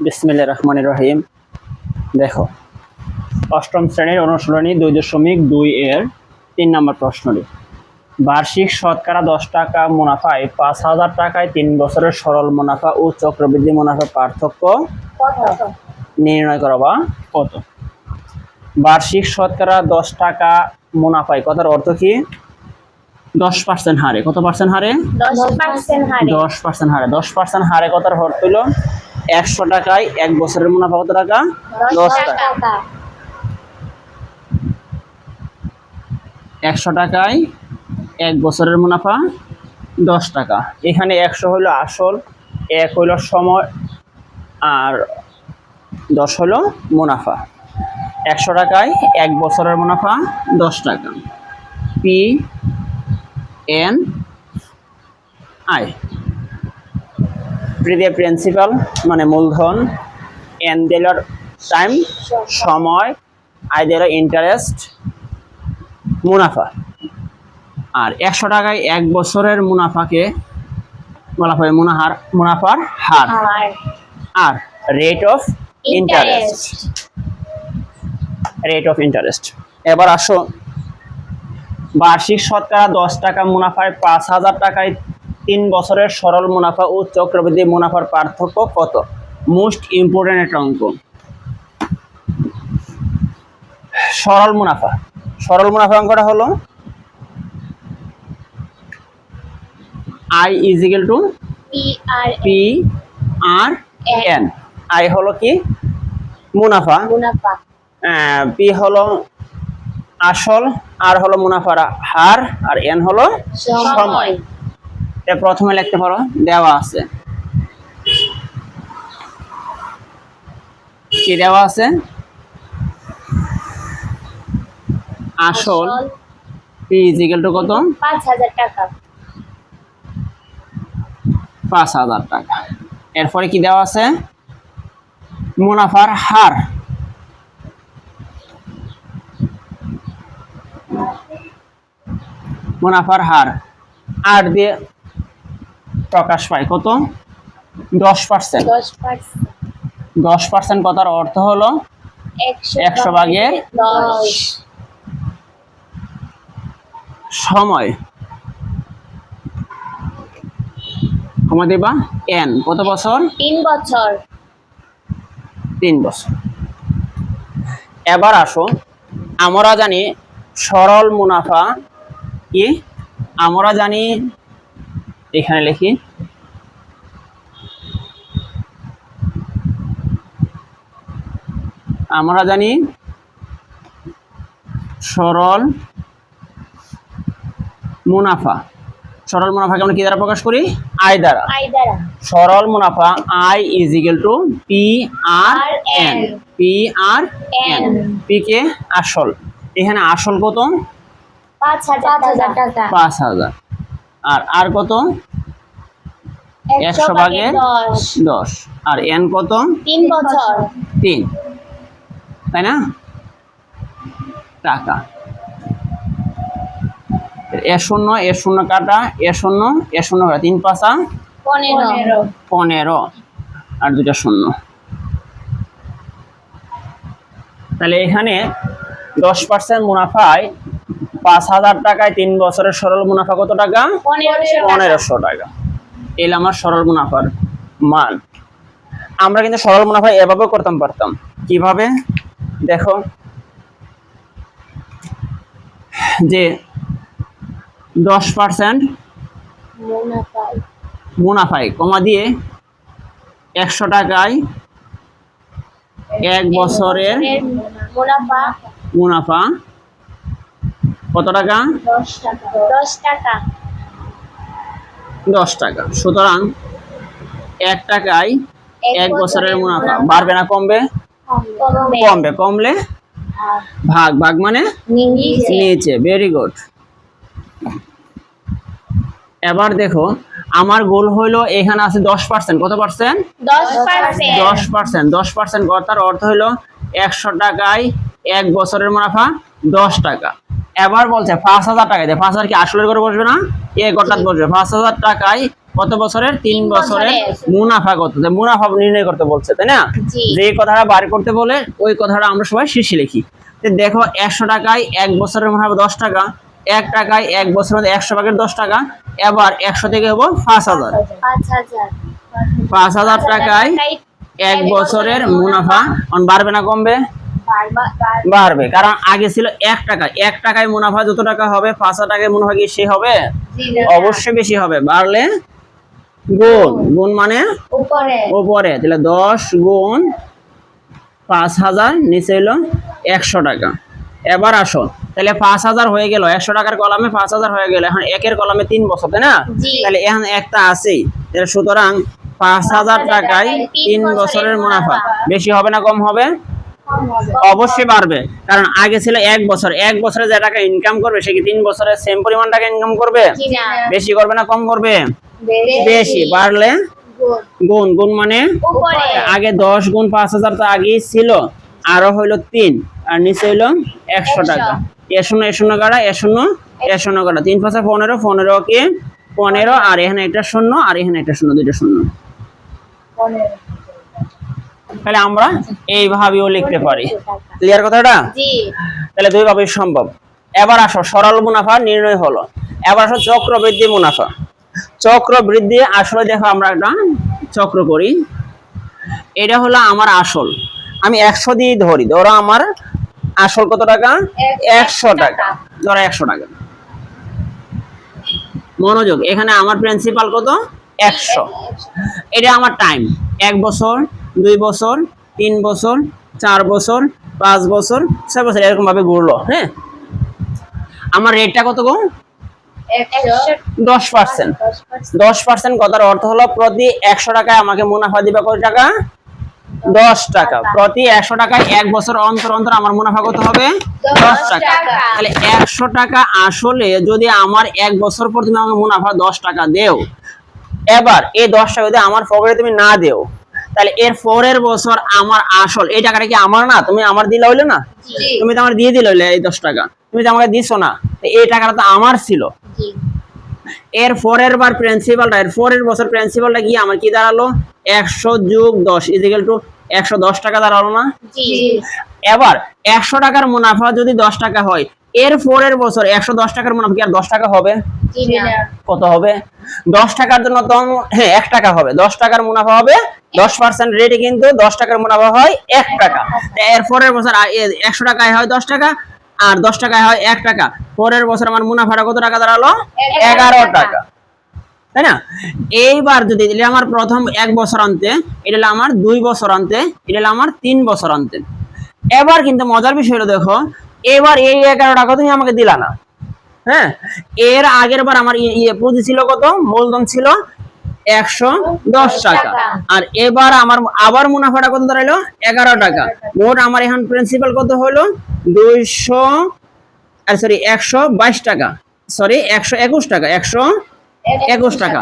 বিসমিল্লাহির রহমানির রহিম। দেখো, অষ্টম শ্রেণীর অনুশীলনী 2.2 এর 3 নম্বর প্রশ্নটি। বার্ষিক শতকরা 10 টাকা মুনাফায় 5,000 টাকায় 3 বছরের সরল মুনাফা ও চক্রবৃদ্ধি মুনাফার পার্থক্য নির্ণয় করো বা কত। বার্ষিক শতকরা 10 টাকা মুনাফায় কথার অর্থ কি? 10% হারে। কত পার্সেন্ট হারে? 10% হারে। 10% হারে কথার অর্থ হলো 100 টাকায় 1 বছরের মুনাফা কত টাকা? 10 টাকা। 100 টাকায় 1 বছরের মুনাফা 10 টাকা। এখানে 100 হলো আসল, 1 হলো সময়, আর 10 হলো মুনাফা। 100 টাকায় 1 বছরের মুনাফা 10 টাকা। P N I. পি দিয়ে প্রিন্সিপাল মানে মূলধন, এন দিল টাইম সময়, আই দিল ইন্টারেস্ট মুনাফা। আর 100 টাকায় 1 বছরের মুনাফাকে বলা হয় মুনাফার হার আর রেট অফ ইন্টারেস্ট। এবার আসো, বার্ষিক শতকরা 10 টাকা মুনাফায় 5,000 টাকায় 3 বছরের সরল মুনাফা ও চক্রবৃদ্ধি মুনাফার পার্থক্য কত? মোস্ট ইম্পর্টেন্ট একটা অঙ্ক। সরল মুনাফা অঙ্কটা হলো I is equal to PRN। I হলো কি? মুনাফা। P হলো আসল, আর হলো মুনাফার হার, আর N হলো সময়। প্রথমে লিখতে পারো, দেওয়া আছে কি? দেওয়া আছে আসল P is equal to কত? 5,000 টাকা। 5,000 টাকা। এরপরে কি দেওয়া আছে? মুনাফার হার। আর দিয়ে প্রকাশ পায় কত? 10%। 10% কথার অর্থ হলো 100 ভাগের 10। সময় কমা দেবা এন। কত বছর? 3 বছর। 3 বছর। এবার আসো, আমরা জানি সরল মুনাফা কি? আমরা জানি, এখানে লিখি, আমরা জানি সরল মুনাফাকে আমরা কি দ্বারা প্রকাশ করি? আই দ্বারা। সরল মুনাফা I is equal to PRN। P K আসল, এখানে আসল কত? 5,000 টাকা। 5,000। আর কত? 100 ভাগের 10। আর N কত? 3 বছর। 3, তাই না? টাকা। এ শূন্য কাটা, এ শূন্য 3 5 15 আর 2টা শূন্য। তাহলে এখানে 10% মুনাফায় 5,000 টাকায় 3 বছরের সরল মুনাফা কত টাকা? 1500 টাকা। এল আমার সরল মুনাফার মান। আমরা কিন্তু সরল মুনাফা এভাবে করতাম পারতাম। কিভাবে? দেখো, যে 10% মুনাফায় কমা দিয়ে 100 টাকায় 1 বছরের মুনাফা কত টাকা? 10 টাকা। সুতরাং 1 টাকায় 1 বছরের মুনাফা বাড়বে না কমবে? কমলে ভাগ মানে নিচে। Very good. এবার দেখো, আমার গোল হইলো এখানে আছে 10%। কত পার্সেন্ট? 10%। 10% কথার অর্থ হইলো 100 টাকায় 1 বছরের মুনাফা 10 টাকা। এবার বলছে 5,000 টাকায়, 5,000 কি আসলের ঘরে বসবে না? এক অর্থাৎ বসবে। 5,000 টাকায় কত বছরের? 3 3 বছরের। বছরের। মুনাফা কত? মুনাফা নির্ণয় করতে বলছে, তাই না? জি। যে কথাটা বার করতে বলে ওই কথাটা আমরা সবাই শীর্ষে লিখি। তো দেখো 100 টাকায় 1 বছরের মুনাফা 10 টাকা, 1 টাকায় 1 বছরের মধ্যে 100 ভাগের 10 টাকা, এবার 100 থেকে হবো 5000। 5000 5000 টাকায় 1 বছরের মুনাফা বাড়বে না কমবে? বাড়বে, কারণ আগে ছিল 1 টাকা। 1 টাকায় মুনাফা যত টাকা হবে 5000 টাকায় মুনাফা কি সে হবে? অবশ্যই বেশি হবে। বাড়লে গুণ, গুণ মানে উপরে উপরে, তাহলে 10 গুণ 5000 নিচে হলো 100 টাকা। এবার আসো, তাহলে 5000 হয়ে গেল 100 টাকার কলামে 5000 হয়ে গেল। এখন একের কলামে 3 বছর, তাই না? জি। তাহলে এখন একটা আছেই, তাহলে সুতরাং 5000 টাকায় 3 বছরের মুনাফা বেশি হবে না কম হবে? অবশ্যই বাড়বে, কারণ আগে ছিল 1 বছর। 1 বছরে যে টাকা ইনকাম করবে সে কি 3 বছরে সেম পরিমাণ টাকা ইনকাম করবে? জি না, বেশি করবে না কম করবে? বেশি। বাড়লে গুণ, গুণ মানে উপরে আগে 10 গুণ 5000 তো আগেই ছিল, আরো হইলো 3, আর নিচে হইলো 100 টাকা। এ শূন্য কাটা, এ শূন্য কাটা, 3 5 15, 15 কে 15, আর এখানে একটা শূন্য আর এখানে একটা শূন্য, দুইটা শূন্য। তাহলে আমরা এইভাবেও লিখতে পারি। ক্লিয়ার কথাটা? জি। তাহলে দুই ভাবেই সম্ভব। এবার আসো সরল মুনাফা নির্ণয় হলো। এবার আসো চক্রবৃদ্ধি মুনাফা। চক্রবৃদ্ধি আসলে দেখো আমরা একটা চক্র করি। এটা হলো আমার আসল, আমি 100 দিয়ে ধরি। ধরো আমার আসল কত টাকা? 100 টাকা। ধরো 100 টাকা। মনোযোগ, এখানে আমার প্রিন্সিপাল কত? 100। এটা আমার টাইম 1 বছর, 2 বছর, 3 বছর, 4 বছর, 5 বছর, 6 বছর, এরকম ভাবে ঘুরলো। হ্যাঁ, আমার রেটটা কত গো? 10%। 10% কথার অর্থ হলো প্রতি 100 টাকায় আমাকে মুনাফা দিবে কত টাকা? 10 টাকা। প্রতি 100 টাকায় 1 বছর অন্তর অন্তর আমার মুনাফা কত হবে? 10 টাকা। তাহলে 100 টাকা আসলে যদি আমার 1 বছর পর তুমি আমাকে মুনাফা 10 টাকা দেও, এবার এই 10 টাকা যদি আমার পকেটে তুমি না দেও, তাহলে এর পরের বছর আমার আসল এই টাকাটা কি আমার না? তুমি আমার দিলে হইলো না? তুমি তো আমার দিয়ে দিলে হইলে এই 10 টাকা, তুমি তো আমাকে দিছো না, এই টাকাটা তো আমার ছিল। এর পরের বার প্রিন্সিপালটা, এর পরের বছর প্রিন্সিপালটা কি আমার কি দাঁড়ালো? 100 যোগ 10 ইকুয়াল টু 110 টাকা দাঁড়ালো না? এবার 100 টাকার মুনাফা যদি 10 টাকা হয়, এর পরের বছর 110 টাকার মুনাফা কি আর 10 টাকা হবে? কত হবে? 10 টাকার জন্য তো হ্যাঁ 1 টাকা হবে। 10 টাকার মুনাফা হবে, 10% রেটে কিন্তু 10 টাকার মুনাফা হয় 1 টাকা। এর পরের বছর 100 টাকায় হয় 10 টাকা, আর 10 টাকায় হয় 1 টাকা। পরের বছর আমার মুনাফাটা কত টাকা দাঁড়ালো? 11 টাকা, তাই না? এইবার যদি এটা আমার প্রথম 1 বছর আনতে, এটা হলো আমার 2 বছর আনতে, এটা হলো আমার 3 বছর আনতে। এবার কিন্তু মজার বিষয় হলো দেখো, এবার এই 11 টাকা তুমি আমাকে দিলা না। হ্যাঁ, এর আগের বার আমার পুঁজি ছিল কত? মূলধন ছিল 110 টাকা, আর এবার আমার আবার মুনাফাটা কত দাঁড়াইলো? 11 টাকা। মোট আমার এখন প্রিন্সিপাল কত হলো? 122 টাকা, সরি 121 টাকা, 121 টাকা।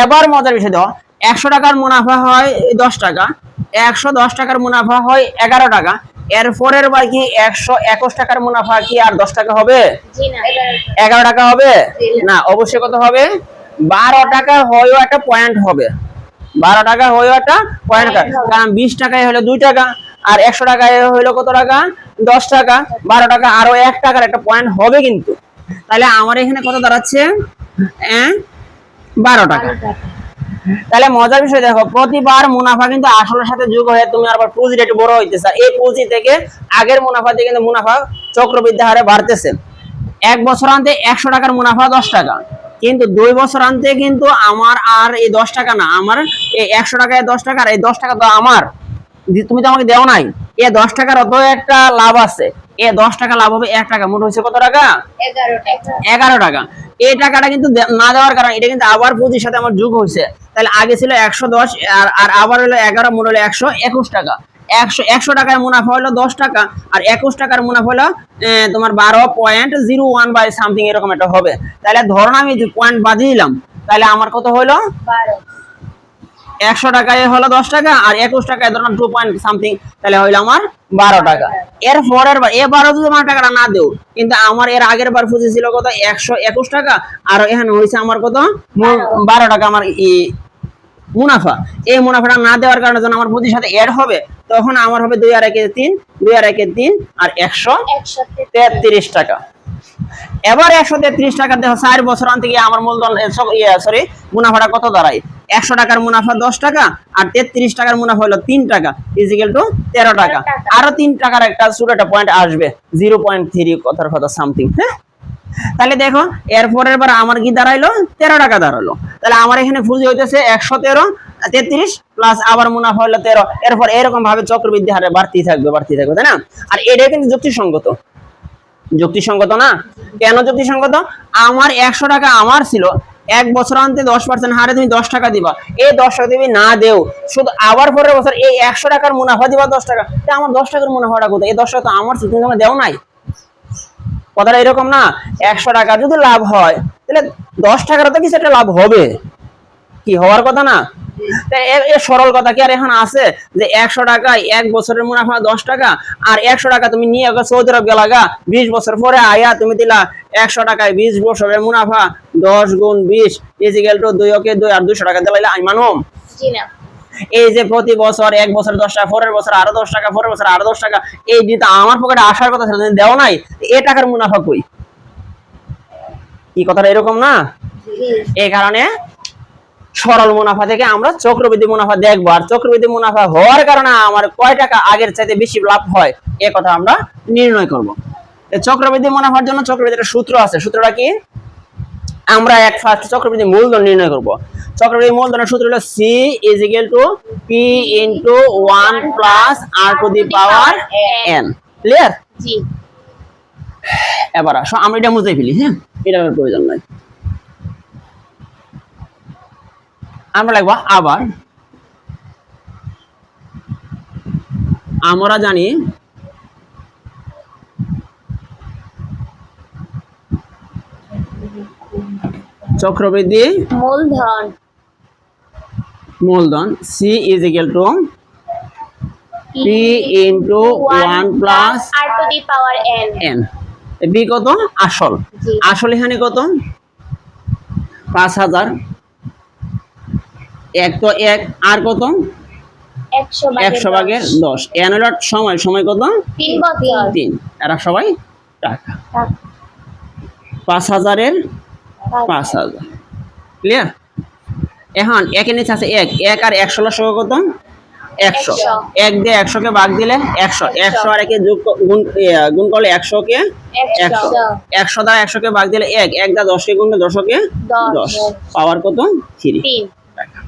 এবার মজার বিষয় দাও, 100 টাকার মুনাফা হয় 10 টাকা, 110 টাকার মুনাফা হয় 11 টাকা। এর পরের বার কি 121 টাকার মুনাফা কি আর 10 টাকা হবে? 11 টাকা হবে না, অবশ্যই কত হবে? 12 টাকা হয়েও একটা পয়েন্ট হবে। 12 টাকা হয়েও একটা পয়েন্ট, কারণ 20 টাকায় হলো 2 টাকা, আর 100 টাকায় হইলো কত টাকা? 10 টাকা। 12 টাকা আরো 1 টাকার একটা পয়েন্ট হবে কিন্তু। তাহলে আমার এখানে কত দাঁড়াচ্ছে? 12 টাকা। তাহলে মজার বিষয় দেখো, প্রতিবার মুনাফা কিন্তু আসলের সাথে যোগ হয়ে তুমি আবার পুঁজিটা একটু বড় হইতেছে। এই পুঁজি থেকে আগের মুনাফা থেকে কিন্তু মুনাফা চক্রবৃদ্ধি হারে বাড়তেছে। 1 বছর আনতে 100 টাকার মুনাফা 10 টাকা, কিন্তু 2 বছর আনতে কিন্তু আমার আর এই 10 টাকা না, আমার এই 100 টাকায় 10 টাকা, আর এই 10 টাকা তো আমার, তুমি তো আমাকে দেও নাই। এই 10 টাকার অত একটা লাভ আছে, এই 10 টাকা লাভ হবে 1 টাকা। মোট হচ্ছে কত টাকা? 11 টাকা। এই টাকাটা কিন্তু না দেওয়ার কারণে এটা কিন্তু আবার পুঁজির সাথে আমার যোগ হয়েছে। তাহলে আগে ছিল 110, আর আবার হলো 11, মোট হলো 121 টাকা। 100 টাকার মুনাফা হলো 10 টাকা, আর 21 টাকার মুনাফা হলো তোমার 12.01 বাই সামথিং এরকম একটা হবে। তাহলে ধরুন আমি পয়েন্ট বাদ দিলাম, তাহলে আমার কত হলো? 100 টাকায় হলো 10 টাকা, আর 21 টাকায় ধরুন 2 পয়েন্ট সামথিং, তাহলে হইলো আমার 12 টাকা। এর পরের বার এবারও যদি আমার টাকাটা না দেও, কিন্তু আমার এর আগের বার পুঁজি ছিল কত 121 টাকা, আর এখানে হয়েছে আমার কত 12 টাকা আমার মুনাফা। এই মুনাফাটা না দেওয়ার কারণে যখন আমার পুঁজির সাথে এড হবে, তখন আমার হবে 2 আর 1 3, 2 আর 1 3, আর 133 টাকা। এবার 133 টাকা দেখো 4 বছর আনতে গিয়ে আমার মূলধন সরি মুনাফাটা কত দাঁড়ায়, 100 টাকার মুনাফা 10 টাকা, আর 33 টাকার মুনাফা হলো 3 টাকা, ইজিক্যাল টু 13 টাকা। আরো 3 টাকার একটা ছোট একটা পয়েন্ট আসবে, 0.3 কথার কথা সামথিং। হ্যাঁ, তাহলে দেখো এরপরের বার আমার কি দাঁড়াইলো 13 টাকা দাঁড়ালো। তাহলে আমার এখানে পুঁজি হইতেছে 113, 33 প্লাস আবার মুনাফা হলো 13। এরপর এরকম ভাবে চক্রবৃদ্ধি হারে বাড়তি থাকবে, তাই না? আর এটা কিন্তু যুক্তিসঙ্গত, যুক্তিসঙ্গত না? কেন যুক্তিসঙ্গত? আমার 100 টাকা আমার ছিল, 1 বছর আনতে 10% হারে তুমি 10 টাকা দিবা, এই 10 টাকা তুমি না দেও, শুধু আবার পরের বছর এই 100 টাকার মুনাফা দিবা 10 টাকা, তা আমার 10 টাকার মুনাফাটা কোথায়? এই 10 টাকা তো আমার ছিল, তুমি আমাকে দেও নাই। কথাটা এরকম না? 100 টাকা যদি লাভ হয়, তাহলে 10 টাকারও তো কিছু একটা লাভ হবে, কি হওয়ার কথা না? সরল কথা কি আর এখন আছে যে 100 টাকায় 1 বছরের মুনাফা 10 টাকা, আর 100 টাকা তুমি নিয়ে সৌদি আরব গেলাগা, 20 বছর পরে আয়া তুমি দিলা 100 টাকায় 20 বছরের মুনাফা, 10 গুণ 20 ইজিক্যাল টু 2 ওকে 2, আর 200 টাকা দিলাইলে আমি মানুম? জি না। এই যে প্রতি বছর 1 বছর 10 টাকা, পরের বছর আরো 10 টাকা, পরের বছর আরো 10 টাকা, এই যেটা আমার পকেটে আসার কথা ছিল দেও নাই, এই টাকার মুনাফা কই? কি কথাটা এরকম না? এই কারণে সরল মুনাফা থেকে আমরা চক্রবৃদ্ধি মুনাফা দেখবো, আর চক্রবৃদ্ধি মুনাফা হওয়ার কারণে আমার কয় টাকা আগের চাইতে বেশি লাভ হয় এ কথা আমরা নির্ণয় করব। চক্রবৃদ্ধি মুনাফার জন্য চক্রবৃদ্ধির সূত্র আছে। সূত্রটা কি? আমরা ফার্স্ট চক্রবৃদ্ধি মূলধন নির্ণয় করব। চক্রবৃদ্ধি মূলধনের সূত্র হলো C = P × 1 + R to the power n। Clear? জি। এবার আসো আমরা এটা মুছে ফেলি। হ্যাঁ, এটা প্রয়োজন নাই। আমরা লিখব আবার আমরা জানি চক্রবৃদ্ধি মূলধন C = P × 1 + R to the power n। B কত? আসল। আসল এখানে কত? 5000। 1 তো 1, আর কত? 100 ভাগের 10। n হলো সময়, সময় কত? 3 বছর। 3। এরা সবাই টাকা। 5000 এর 5000। ক্লিয়ার? এখন 1 এর নিচে আছে 1, 1 আর 100 এর সঙ্গে কত? 100। 1 দিয়ে 100 কে ভাগ দিলে 100, 100 আর 1 যোগ গুণ করলে 100 কে 100, 100 দ্বারা 100 কে ভাগ দিলে 1, 1 দ্বারা 10 কে গুণ করলে 10 কে 10, পাওয়ার কত? 3 টাকা।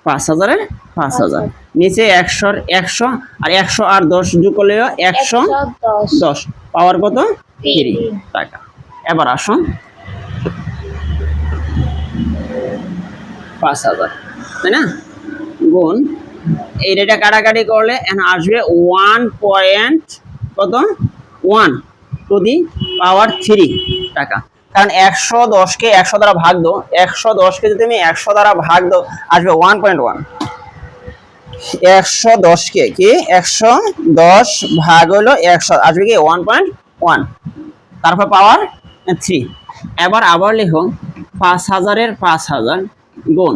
5000 এর 5000, নিচে 100 এর 100, আর 100 আর 10 যোগ করলে 110, পাওয়ার কত? 3 টাকা। এবার আসুন 5000, তাই না, গুণ এই রেটটা কাটাকাটি করলে এখন আসবে 1.1 টু দি পাওয়ার 3 টাকা। কারণ 110 কে 100 দ্বারা ভাগ দাও, 110 কে যদি তুমি 100 দ্বারা ভাগ দাও আসবে 1.1। 110 কে কি 110 ভাগ হলো 100 আসবে কি 1.1, তারপর পাওয়ার 3। এবার আবার লিখো 5000 এর 5000 গুণ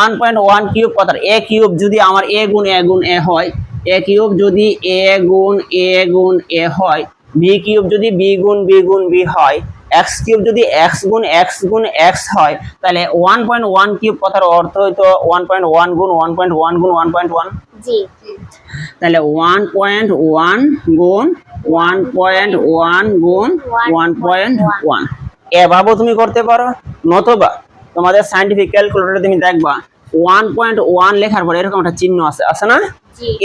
1.1 কিউব কথা, a কিউব যদি আমার a গুণ a গুণ a হয়, a কিউব যদি a গুণ a গুণ a হয়, b কিউব যদি b গুণ b গুণ b হয়, x কিউব যদি x গুণ x গুণ x হয়, তাহলে 1.1 কিউব কথার অর্থ হইতো 1.1 গুণ 1.1 গুণ 1.1। জি। তাহলে 1.1 গুণ 1.1 গুণ 1.1 এভাবেও তুমি করতে পারো, নতুবা তোমাদের সায়েন্টিফিক ক্যালকুলেটরে তুমি দেখবা 1.1 লেখার পর এরকম একটা চিহ্ন আছে না,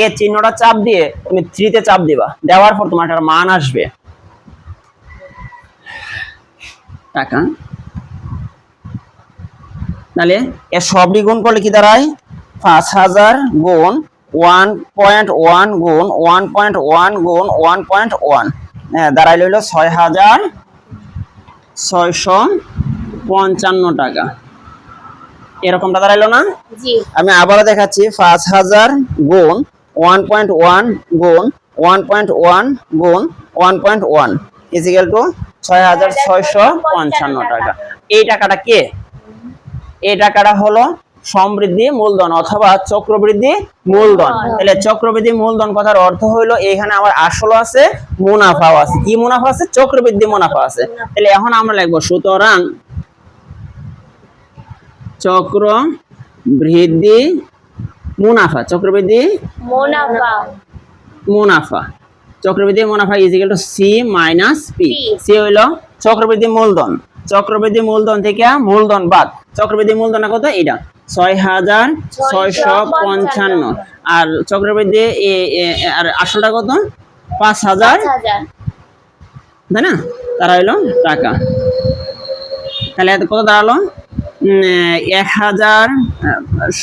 এই চিহ্নটা চাপ দিয়ে তুমি 3 তে চাপ দিবা, দেওয়ার পর তোমার একটা মান আসবে টাকা। তাহলে এর সবটি গুণ করলে কি দাঁড়ায়? 5000 গুণ 1.1 গুণ 1.1 গুণ 1.1 দাঁড়াইল হইল 6655 টাকা। এরকমটা দাঁড়াইলো না? জি আমি আবারও দেখাচ্ছি 5000 গুণ 1.1 গুণ 1.1 গুণ 1.1 ইজিক্যাল টু 6655 টাকা। এই টাকাটা কে? এই টাকাটা হলো সমৃদ্ধি মূলধন অথবা চক্রবৃদ্ধি মূলধন। তাহলে চক্রবৃদ্ধি মূলধন কথার অর্থ হইলো এখানে আমার আসলও আছে মুনাফাও আছে। কি মুনাফা আছে? চক্রবৃদ্ধি মুনাফা আছে। তাহলে এখন আমরা লিখবো সুতরাং চক্রবৃদ্ধি মুনাফা, চক্রবৃদ্ধি মুনাফা মুনাফা, চক্রবৃদ্ধি মুনাফা is equal to C minus P. C হইলো চক্রবৃদ্ধি মূলধন, চক্রবৃদ্ধি মূলধন থেকে মূলধন বাদ। চক্রবৃদ্ধি মূলধন কত? এটা 6655 আর চক্রবৃদ্ধি আর আসলটা কত? 5000, 5000 তাই না? তারা হইলো টাকা। তাহলে কত দাঁড়ালো? 1000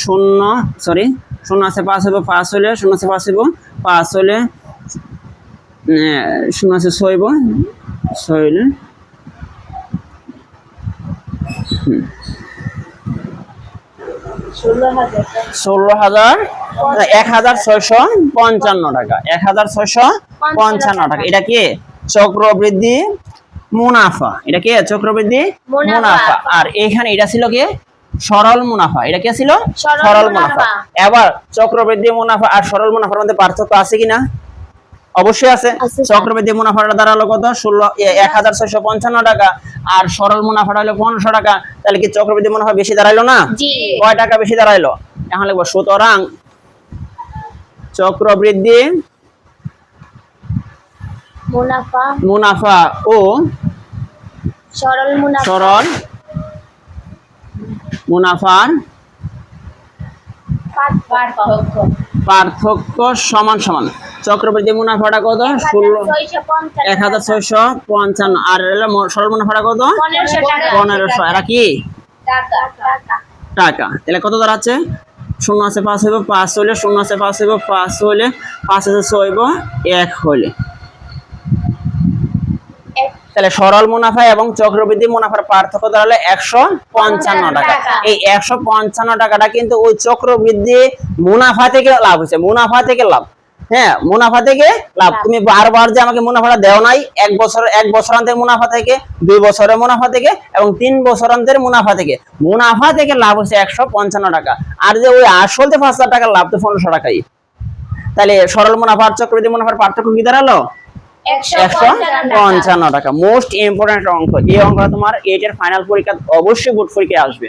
শূন্য, সরি শূন্য আছে 5 হইব, 5 হইলে শূন্য আছে 5 হইব, 5 হইলে শূন্য আছে 6 হইব, 6 হইলে 16,000 1655 টাকা, 1655 টাকা। এটা কি? চক্রবৃদ্ধি মুনাফা। এটা কি? চক্রবৃদ্ধি মুনাফা। আর এখানে এটা ছিল কি? সরল মুনাফা। এটা কি ছিল? সরল মুনাফা। এবার চক্রবৃদ্ধি মুনাফা আর সরল মুনাফার মধ্যে পার্থক্য আছে কিনা? অবশ্যই আছে। চক্রবৃদ্ধি মুনাফাটা দাঁড়ালো কত? 16,655 টাকা আর সরল মুনাফাটা হলো 1500 টাকা। তাহলে কি চক্রবৃদ্ধি মুনাফা বেশি দাঁড়াইলো না? জি কয় টাকা বেশি দাঁড়াইলো? এখন লিখবো সুতরাং চক্রবৃদ্ধি মুনাফা মুনাফা ও সরল মুনাফা সরল মুনাফার পার্থক্য সমান সমান। চক্রবৃদ্ধি মুনাফাটা কত? 16,655 আর সরল মুনাফাটা কত? 1500। এরা কি? টাকা। তাহলে কত দাঁড়াচ্ছে? শূন্য আছে 5 হইব, 5 হইলে শূন্য আছে 5 হইব, 5 হইলে 5 আছে 6 হইব, 1 হইলে। তাহলে সরল মুনাফা এবং চক্রবৃদ্ধি মুনাফার পার্থক্য দাঁড়ালে 155 টাকা। এই 155 টাকাটা কিন্তু ওই চক্রবৃদ্ধি মুনাফা থেকে লাভ হয়েছে, মুনাফা থেকে লাভ। হ্যাঁ, মুনাফা থেকে লাভ। তুমি বারবার যে আমাকে মুনাফাটা দেও নাই, এক বছরান্তের মুনাফা থেকে, 2 বছরের মুনাফা থেকে এবং 3 বছরান্তের মুনাফা থেকে, মুনাফা থেকে লাভ হচ্ছে 155 টাকা। আর যে ওই আসলতে 5000 টাকার লাভ তো 1500 টাকাই। তাহলে সরল মুনাফা আর চক্রবৃদ্ধি মুনাফার পার্থক্য কি দাঁড়ালো? 155 টাকা। মোস্ট ইম্পর্টেন্ট অঙ্ক। এই অঙ্কটা তোমার 8 এর ফাইনাল পরীক্ষা অবশ্যই বোর্ড পরীক্ষায় আসবে।